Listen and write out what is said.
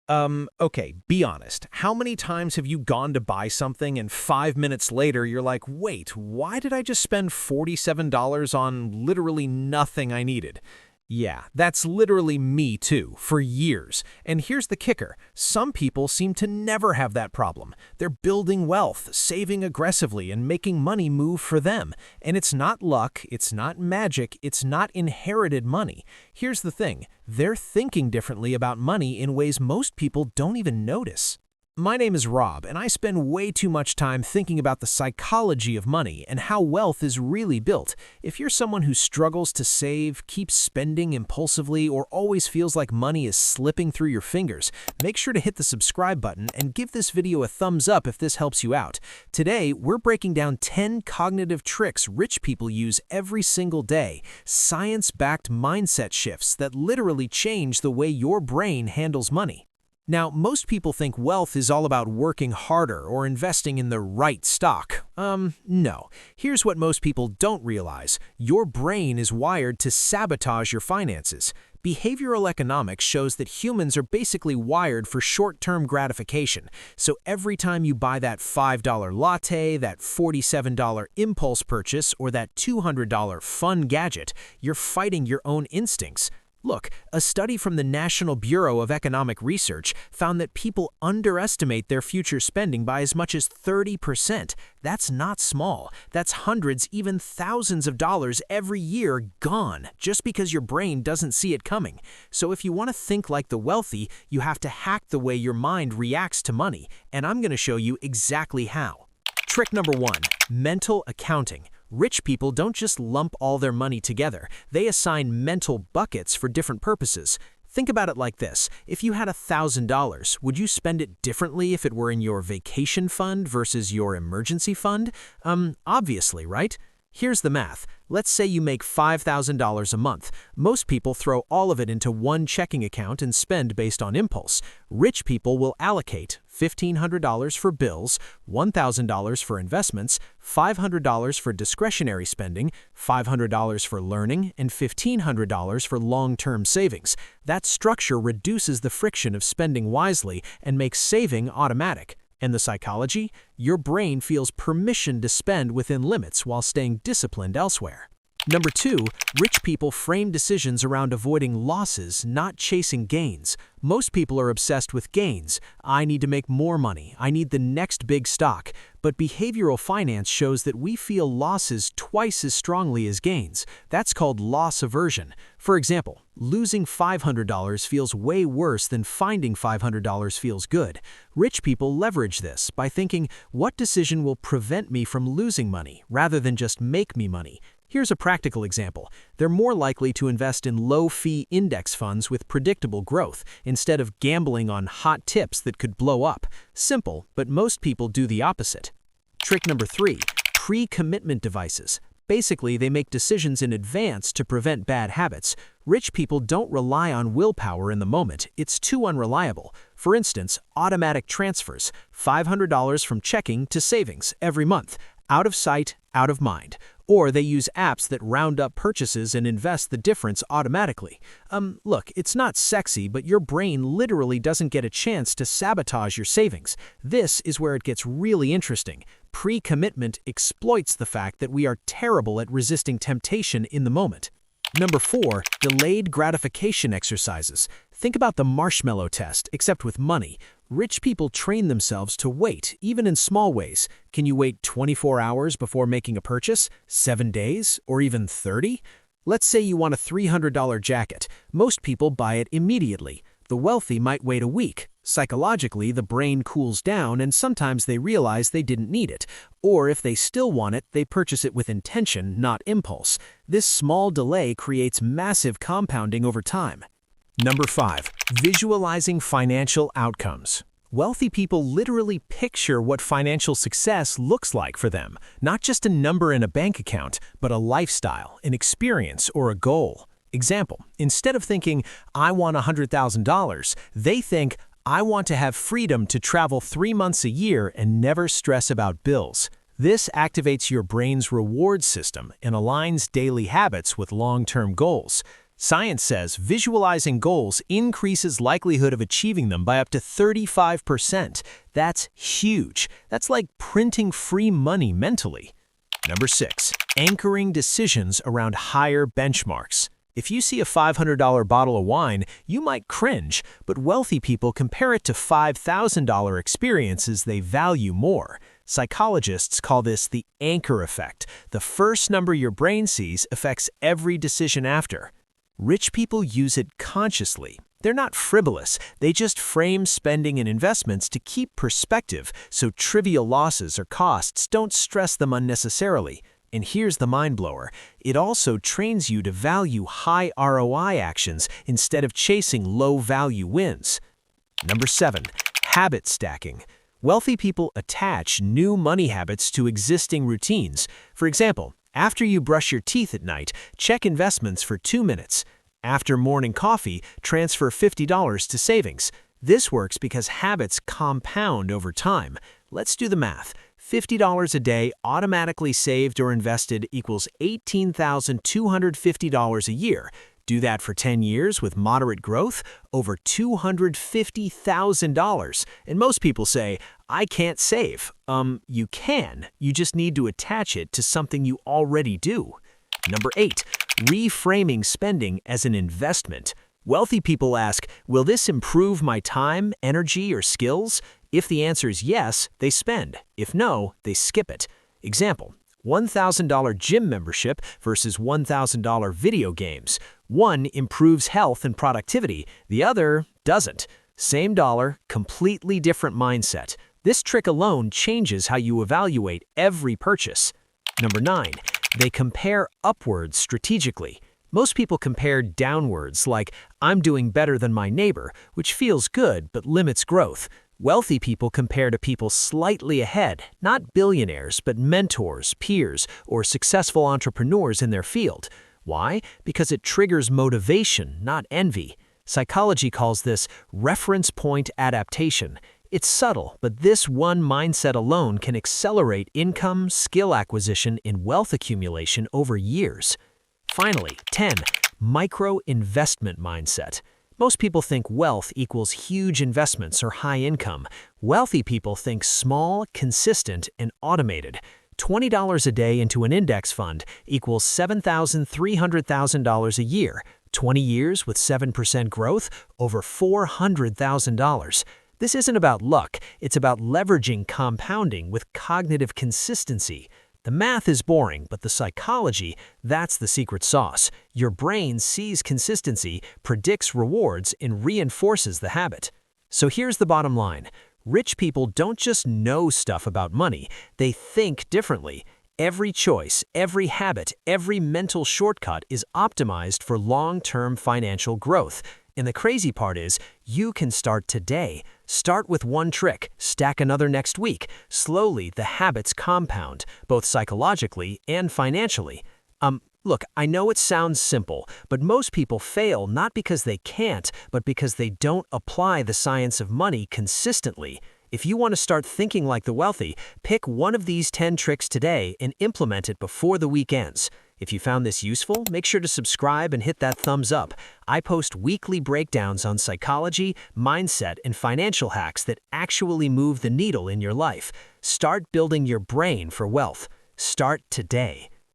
Okay, be honest. How many times have you gone to buy something and 5 minutes later you're like, wait, why did I just spend $47 on literally nothing I needed? Yeah, that's literally me too, for years. And here's the kicker. Some people seem to never have that problem. They're building wealth, saving aggressively, and making money move for them. And it's not luck, it's not magic, it's not inherited money. Here's the thing. They're thinking differently about money in ways most people don't even notice. My name is Rob, and I spend way too much time thinking about the psychology of money and how wealth is really built. If you're someone who struggles to save, keeps spending impulsively, or always feels like money is slipping through your fingers, make sure to hit the subscribe button and give this video a thumbs up if this helps you out. Today, we're breaking down 10 cognitive tricks rich people use every single day, science-backed mindset shifts that literally change the way your brain handles money. Now, most people think wealth is all about working harder or investing in the right stock. No. Here's what most people don't realize. Your brain is wired to sabotage your finances. Behavioral economics shows that humans are basically wired for short-term gratification. So every time you buy that $5 latte, that $47 impulse purchase, or that $200 fun gadget, you're fighting your own instincts. Look, a study from the National Bureau of Economic Research found that people underestimate their future spending by as much as 30%. That's not small. That's hundreds, even thousands of dollars every year gone, just because your brain doesn't see it coming. So if you want to think like the wealthy, you have to hack the way your mind reacts to money, and I'm going to show you exactly how. Trick number 1, mental accounting. Rich people don't just lump all their money together. They assign mental buckets for different purposes. Think about it like this. If you had $1,000, would you spend it differently if it were in your vacation fund versus your emergency fund? Obviously, right? Here's the math. Let's say you make $5,000 a month. Most people throw all of it into one checking account and spend based on impulse. Rich people will allocate $1,500 for bills, $1,000 for investments, $500 for discretionary spending, $500 for learning, and $1,500 for long-term savings. That structure reduces the friction of spending wisely and makes saving automatic. And the psychology? Your brain feels permission to spend within limits while staying disciplined elsewhere. Number 2, rich people frame decisions around avoiding losses, not chasing gains. Most people are obsessed with gains. I need to make more money. I need the next big stock. But behavioral finance shows that we feel losses twice as strongly as gains. That's called loss aversion. For example, losing $500 feels way worse than finding $500 feels good. Rich people leverage this by thinking, what decision will prevent me from losing money, rather than just make me money? Here's a practical example. They're more likely to invest in low-fee index funds with predictable growth, instead of gambling on hot tips that could blow up. Simple, but most people do the opposite. Trick number 3, pre-commitment devices. Basically, they make decisions in advance to prevent bad habits. Rich people don't rely on willpower in the moment. It's too unreliable. For instance, automatic transfers, $500 from checking to savings every month. Out of sight, out of mind. Or they use apps that round up purchases and invest the difference automatically. Look, it's not sexy, but your brain literally doesn't get a chance to sabotage your savings. This is where it gets really interesting. Pre-commitment exploits the fact that we are terrible at resisting temptation in the moment. Number 4, delayed gratification exercises. Think about the marshmallow test, except with money. Rich people train themselves to wait, even in small ways. Can you wait 24 hours before making a purchase? 7 days? Or even 30? Let's say you want a $300 jacket. Most people buy it immediately. The wealthy might wait a week. Psychologically, the brain cools down and sometimes they realize they didn't need it. Or if they still want it, they purchase it with intention, not impulse. This small delay creates massive compounding over time. Number 5, visualizing financial outcomes. Wealthy people literally picture what financial success looks like for them, not just a number in a bank account, but a lifestyle, an experience, or a goal. Example, instead of thinking, I want $100,000, they think, I want to have freedom to travel 3 months a year and never stress about bills. This activates your brain's reward system and aligns daily habits with long-term goals. Science says visualizing goals increases likelihood of achieving them by up to 35%. That's huge. That's like printing free money mentally. Number 6, anchoring decisions around higher benchmarks. If you see a $500 bottle of wine, you might cringe, but wealthy people compare it to $5,000 experiences they value more. Psychologists call this the anchor effect. The first number your brain sees affects every decision after. Rich people use it consciously. They're not frivolous. They just frame spending and investments to keep perspective so trivial losses or costs don't stress them unnecessarily. And here's the mind blower. It also trains you to value high ROI actions instead of chasing low-value wins. Number 7, habit stacking. Wealthy people attach new money habits to existing routines. For example, after you brush your teeth at night, check investments for 2 minutes. After morning coffee, transfer $50 to savings. This works because habits compound over time. Let's do the math. $50 a day automatically saved or invested equals $18,250 a year. Do that for 10 years with moderate growth, over $250,000. And most people say, I can't save. You can. You just need to attach it to something you already do. Number 8, reframing spending as an investment. Wealthy people ask, will this improve my time, energy, or skills? If the answer is yes, they spend. If no, they skip it. Example, $1,000 gym membership versus $1,000 video games. One improves health and productivity, the other doesn't. Same dollar, completely different mindset. This trick alone changes how you evaluate every purchase. Number 9, they compare upwards strategically. Most people compare downwards, like, I'm doing better than my neighbor, which feels good but limits growth. Wealthy people compare to people slightly ahead, not billionaires, but mentors, peers, or successful entrepreneurs in their field. Why? Because it triggers motivation, not envy. Psychology calls this reference point adaptation. It's subtle, but this one mindset alone can accelerate income, skill acquisition, and wealth accumulation over years. Finally, 10, micro-investment mindset. Most people think wealth equals huge investments or high income. Wealthy people think small, consistent, and automated. $20 a day into an index fund equals $7,300,000 a year. 20 years with 7% growth, over $400,000. This isn't about luck, it's about leveraging compounding with cognitive consistency. The math is boring, but the psychology, that's the secret sauce. Your brain sees consistency, predicts rewards, and reinforces the habit. So here's the bottom line. Rich people don't just know stuff about money, they think differently. Every choice, every habit, every mental shortcut is optimized for long-term financial growth. And the crazy part is, you can start today. Start with one trick, stack another next week. Slowly, the habits compound, both psychologically and financially. Look, I know it sounds simple, but most people fail not because they can't, but because they don't apply the science of money consistently. If you want to start thinking like the wealthy, pick one of these 10 tricks today and implement it before the week ends. If you found this useful, make sure to subscribe and hit that thumbs up. I post weekly breakdowns on psychology, mindset, and financial hacks that actually move the needle in your life. Start building your brain for wealth. Start today.